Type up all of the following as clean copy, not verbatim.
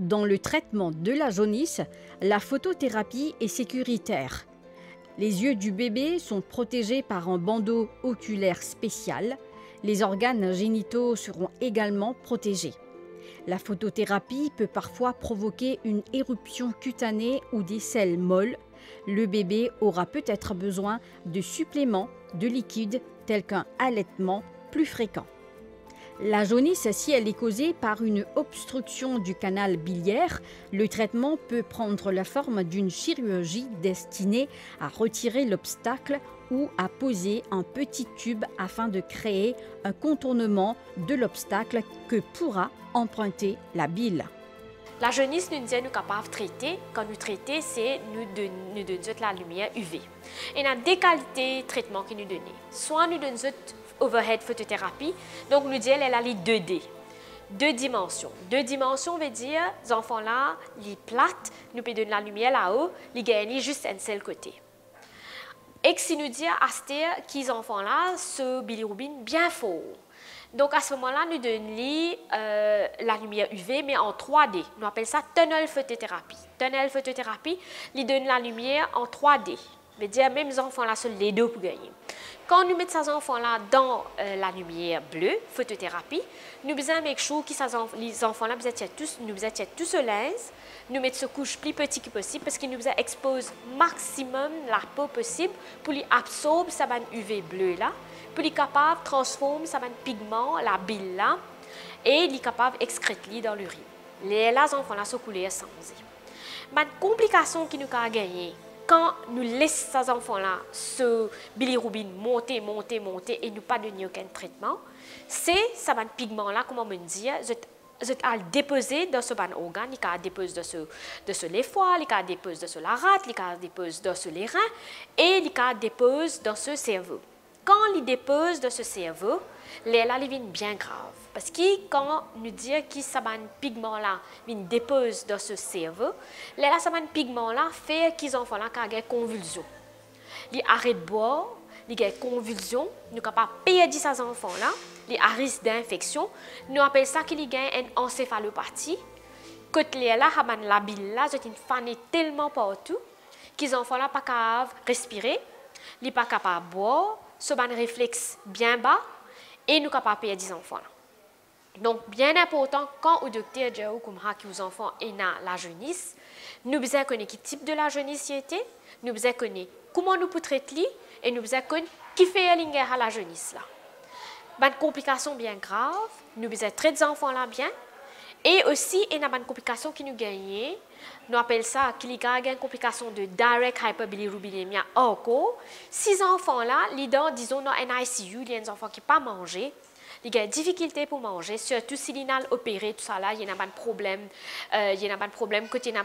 Dans le traitement de la jaunisse, la photothérapie est sécuritaire. Les yeux du bébé sont protégés par un bandeau oculaire spécial. Les organes génitaux seront également protégés. La photothérapie peut parfois provoquer une éruption cutanée ou des selles molles. Le bébé aura peut-être besoin de suppléments de liquide tels qu'un allaitement plus fréquent. La jaunisse, si elle est causée par une obstruction du canal biliaire, le traitement peut prendre la forme d'une chirurgie destinée à retirer l'obstacle ou à poser un petit tube afin de créer un contournement de l'obstacle que pourra emprunter la bile. La jaunisse, nous sommes capables de traiter. Quand nous traitons, c'est nous donnons la lumière UV. Et il y a deux qualités de traitement que nous donnons. Soit nous donnons overhead photothérapie, donc nous disons qu'elle a les 2D. Deux dimensions. Deux dimensions veut dire les enfants là, les plates, nous pouvons donner la lumière là-haut, les gagnent juste un seul côté. Et si nous disons à ces les enfants là, ce bilirubin bien fort. Donc à ce moment-là, nous donnons la lumière UV, mais en 3D. Nous appelons ça tunnel photothérapie. Tunnel photothérapie, nous donne la lumière en 3D. veut dire même les enfants là, seuls les deux pour gagner. Quand nous mettons ces enfants-là dans la lumière bleue, photothérapie, nous besoin make sure que les enfants-là, nous étions tous au l'aise, nous mettons ce couche plus petit que possible parce qu'ils nous exposent maximum la peau possible pour les absorber sa bande UV bleue là, pour les capables de transformer sa bande pigment, la bile là, et les capables d'excréter dans l'urine. Les enfants-là sont coulés sans. Mais complication qui nous a gagné quand nous laissons ces enfants-là ce bilirubin monter et nous pas donner aucun traitement, c'est ce pigment-là, comment on dit, je a déposé dans ce organe, il a déposé dans ce les foies, il a déposé dans ce la rate, il a déposé dans ce les reins et il a déposé dans ce cerveau. Quand il dépose dans ce cerveau, les là viennent bien grave parce que quand nous disons que ce pigment là dépose dans ce cerveau, les là ce pigment là fait qu'ils enfants là ont des convulsions. Ils arrêtent de boire, ils ont des convulsions, nous capable perdre ces enfants là, ils à risque d'infection, nous appelons ça qu'ils ont une encéphalopathie. Quand les là la bile là, c'est une fanée tellement partout qu'ils enfants là pas capables de respirer, ils pas capables de boire, ce réflexe bien bas et nous capables de perdre des enfants. Donc, bien important, quand au docteur dit que les enfants ont la jaunisse, nous devons connaître quel type de la jaunisse était, nous devons connaître comment nous pouvons traiter et nous devons connaître qui fait la jaunisse. Une complication bien grave, nous devons traiter les enfants là bien. Et aussi, il y a une complication qui nous gagne. Nous appelons ça qu'il y a une complication de direct hyperbilirubinemia encore. Ces enfants-là, disons, dans un ICU, il y a des enfants qui ne peuvent pas manger. Il y a des difficultés pour manger, surtout si ils sont opérés, tout ça là, il y a un problème. Il y a un problème quand il y a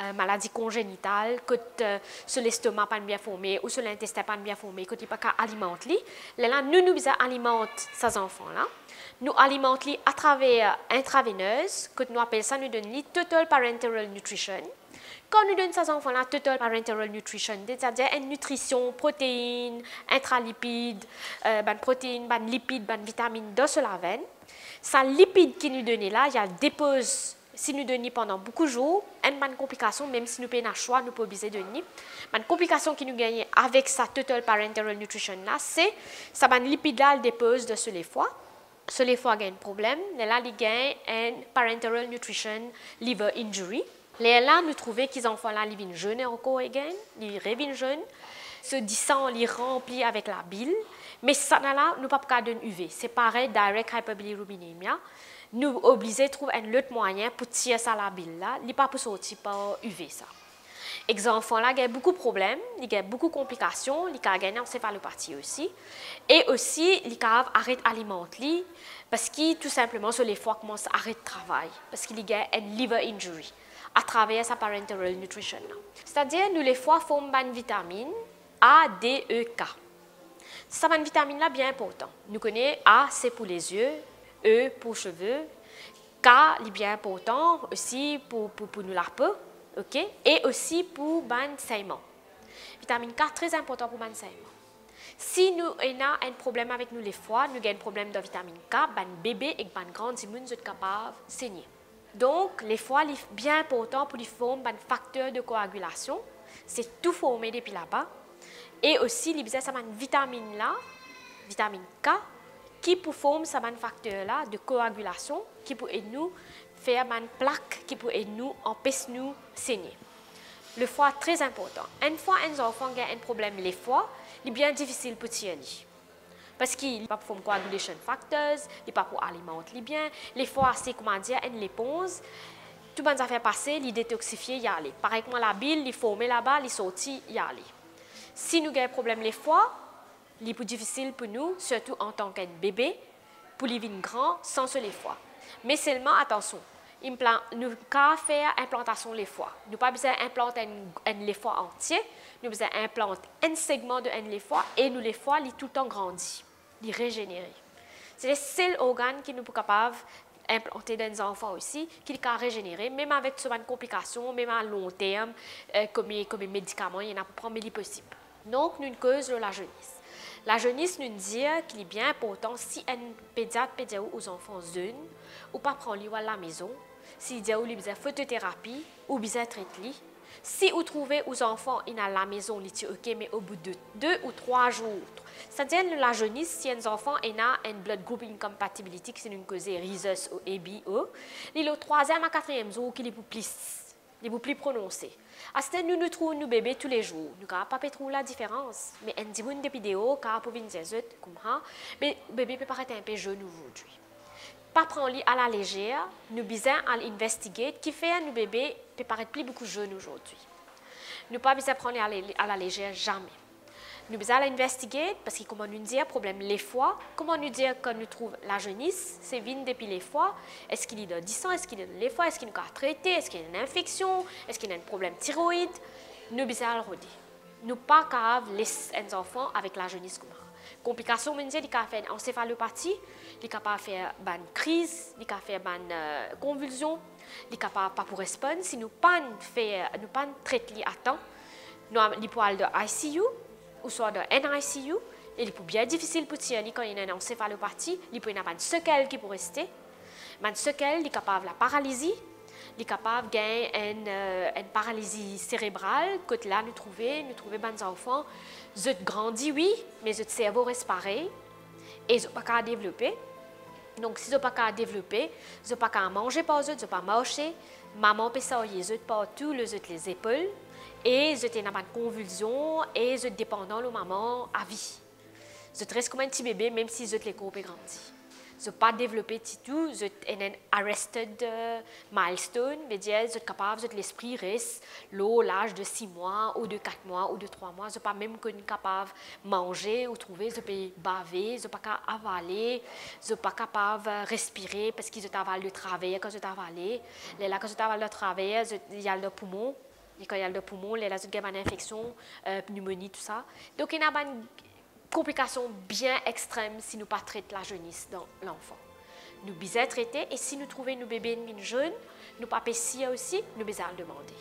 une maladie congénitale, quand sur l'estomac pas bien formé ou sur l'intestin pas bien formé, quand il n'y a pas alimenter. Là, nous alimentons ces enfants-là. Nous alimentons à travers intraveineuse, que nous appelons ça, nous donnons Total Parenteral Nutrition. Quand nous donnons ces enfants-là Total Parenteral Nutrition, c'est-à-dire une nutrition, protéines, intralipides, protéines, lipides, vitamines dans la veine, ces lipides qui nous donnent là, il y a dépose, si nous donnons pendant beaucoup de jours, une complication, même si nous payons un choix, nous pouvons obliger de donner. Une complication qui nous gagne avec sa Total Parenteral Nutrition là, c'est ça lipide là, elle dépose dans les foies. Sur les foies, il y a un problème. Là, il y a un parenteral nutrition liver injury. Là, nous trouvons qu'ils enfants là, ils viennent jeunes encore, ils reviennent jeunes. Ce sang, ils remplit avec la bile. Mais ça, là, nous ne pouvons pas donner UV. C'est pareil, direct hyperbilirubinemia. Nous obligés de trouver un autre moyen pour tirer ça la bile là. Il ne pas pour sortir par UV ça. Les enfants là, il y a beaucoup de problèmes, il y a beaucoup de complications, il y a une encéphalopathie aussi. Et aussi, il y a arrêt alimentaire parce que tout simplement, sur les foies commencent à arrêter de travail parce qu'il y a une liver injury à travers sa parenteral nutrition. C'est-à-dire, nous les foies forment une vitamine A, D, E, K. Cette vitamine là bien important. Nous connaissons A, c'est pour les yeux, E pour les cheveux, K, est bien important aussi pour nous la peau. Okay? Et aussi pour le saignement. Vitamine K, très important pour le saignement. Si nous avons un problème avec nous les foies, nous avons un problème de vitamine K, le bébé et le grand immune sont capables de saigner. Donc, les foies, c'est bien important pour les former un facteur de coagulation. C'est tout formé depuis là-bas. Et aussi, il y a une vitamine là, vitamine K, qui peut former ce facteur là de coagulation, qui peut aider nous faire une plaque, qui peut aider nous empêcher nous saigner. Le foie est très important. Une fois un enfant a un problème les foies, il est bien difficile pour tirer. Parce qu'il n'est pas pour coagulation factors, il n'est pas pour alimenter bien. Les foies, c'est comment dire, une l'éponge. Tout le monde a fait passer, il détoxifier, y aller. Pareil comme la bile, il former là-bas, il sortir, y aller. Si nous avons un problème les foies, il est plus difficile pour nous, surtout en tant qu'un bébé, pour les vivre grand sans se les foies. Mais seulement, attention, nous pouvons faire implantation les foies. Nous n'avons pas besoin d'implanter un les foies entier, nous avons besoin d'implanter un segment de un les foies et nous les foies, ils tout le temps grandissent, ils régénèrent. C'est le seul organe qui nous est capable d'implanter dans les enfants aussi, qui est régénérer, même avec une complication, même à long terme, comme les médicaments, il y en a pour prendre, mais il est possible. Donc, nous cause de la jaunisse. La jaunisse nous dit qu'il est bien important si un pédiatre peut dire aux enfants jeunes, ou pas prendre à la maison, s'il dit qu'il a photothérapie ou bien traiter. Si vous trouvez aux enfants à la maison, il est OK, mais au bout de 2 ou 3 jours, c'est-à-dire la jaunisse, si un enfant a un blood group incompatibility, qui c'est une cause rhesus ou ABO, il est au 3e à 4e jour qu'il est plus prononcé. À ce nous trouvons nos bébés tous les jours. Nous n'avons pas trouvé la différence. Mais on dit des vidéos, car pour venir comme ça, mais le bébé peut paraître un peu jeune aujourd'hui. Pas prendre à la légère, nous besoin à l'investiguer, qui fait à nos bébés peut paraître plus beaucoup jeune aujourd'hui. Nous pas besoin prendre à la légère jamais. Nous besoin l'investiguer parce que comment nous dire problème les foies, comment nous dire quand nous trouvons la jaunisse, c'est vine depuis les foies, est-ce qu'il y a du sang, est-ce qu'il y a les foies, est-ce qu'il y a traité, est-ce qu'il y a une infection, est-ce qu'il y a un problème thyroïde, nous besoin le regarder. Nous pas capables laisser les enfants avec la jaunisse comme ça. Complications, il peut faire une encéphalopathie, il est capable de faire une crise, il est capable de faire une convulsion, il est capable pas pour répondre si nous pas traiter à temps. Nous peut aller de ICU ou soit de NICU, et il peut bien difficile pour tirer quand il y a une encéphalopathie, il peut y avoir une séquelle qui peut rester. Une séquelle, il est capable de la paralysie, il est capable de gagner une paralysie cérébrale. Quand là, nous trouvons des enfants, ils grandissent, oui, mais leur cerveau reste pareil et ils n'ont pas qu'à développer. Donc, si ils n'ont pas qu'à développer, ils n'ont pas qu'à manger par eux, ils n'ont pas marcher. Maman peut s'envoyer les partout, les épaules, et ils ont une convulsion et ils sont dépendants de maman à vie. Ils restent comme un petit bébé, même si ils ont les corps grandis. Ils n'ont pas développé tout, ils ont un arrested milestone, c'est-à-dire ils sont capables, l'esprit reste l'âge de 6 mois, ou de 4 mois, ou de 3 mois. Ils ne sont pas même capables de manger ou trouver, ils peuvent baver, ils ne sont pas capables d'avaler, ils ne sont pas capables de respirer parce qu'ils ont avalé le travail quand ils ont avalé. Là, quand ils ont avalé le travail, il y a le poumon. Et quand il y a le poumon, il y a une infection, pneumonie, tout ça. Donc, il y a une complication bien extrême si nous ne traitons pas la jaunisse dans l'enfant. Nous devons traiter et si nous trouvons nos bébés jeunes, nous pas aussi, nous devons le demander.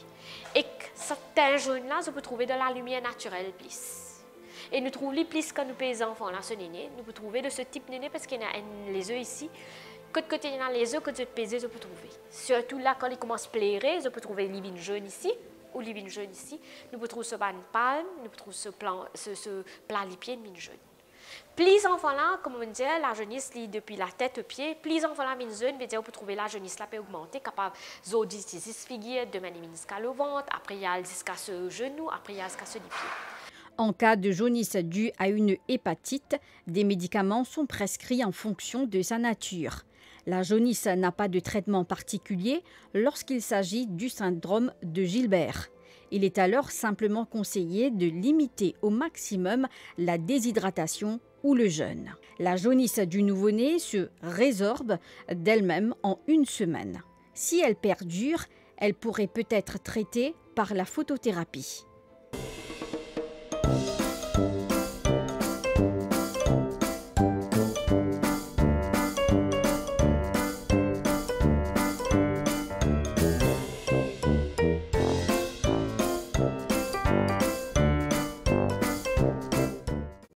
Et certains jeunes-là, on peut trouver de la lumière naturelle plus. Et nous trouvons plus quand nous payons les enfants, là, ce néné. Nous pouvons trouver de ce type de néné parce qu'il y a les œufs ici. Côté il y a les œufs, côté de paiser, on peut trouver. Surtout là, quand ils commencent à plairer, on peut trouver les jeunes ici. Ou les vignes jeunes ici, nous pouvons trouver ce ban palme, nous pouvons trouver ce plat lipier de vignes jeunes. Plus les enfants là, comme on dit, la jaunisse depuis la tête aux pieds, plus les enfants là vignes jeunes, veut dire on peut trouver la jaunisse là peut augmenter, capable zodis figure, de manière jusqu'à le ventre, après il y a jusqu'à ce genou, après il y a jusqu'à ce pied. En cas de jaunisse due à une hépatite, des médicaments sont prescrits en fonction de sa nature. La jaunisse n'a pas de traitement particulier lorsqu'il s'agit du syndrome de Gilbert. Il est alors simplement conseillé de limiter au maximum la déshydratation ou le jeûne. La jaunisse du nouveau-né se résorbe d'elle-même en 1 semaine. Si elle perdure, elle pourrait peut-être traiter par la photothérapie.